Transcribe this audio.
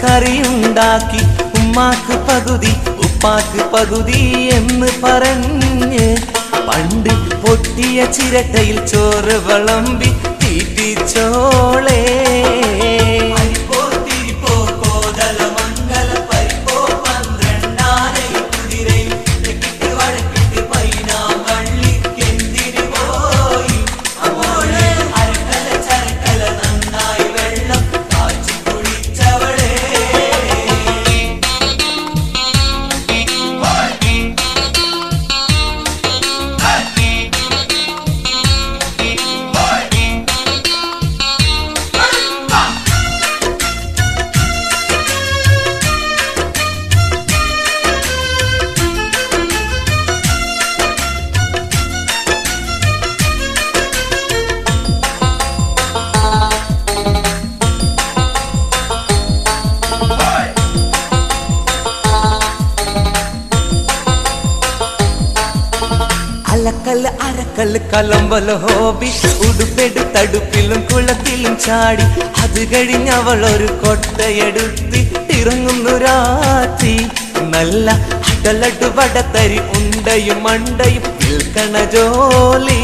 പച്ചക്കറിയുണ്ടാക്കി ഉമ്മാക്ക് പകുതി ഉപ്പാക്ക് പകുതി എന്ന് പറഞ്ഞ് പണ്ട് പൊട്ടിയ ചിരട്ടയിൽ ചോറ് വിളമ്പി തീറ്റിച്ചോളേ. അലക്കല്ല് അരക്കല്ല് കലമ്പല ഹോബി ഉടുപ്പെടു തടുപ്പിലും കുളത്തിലും ചാടി അത് കഴിഞ്ഞവളൊരു കൊട്ടയെടുത്ത് ഇറങ്ങുന്നു രാത്രി. നല്ല അടലടു വടത്തരി ഉണ്ടയും മണ്ടയും നിൽക്കണ ജോലി.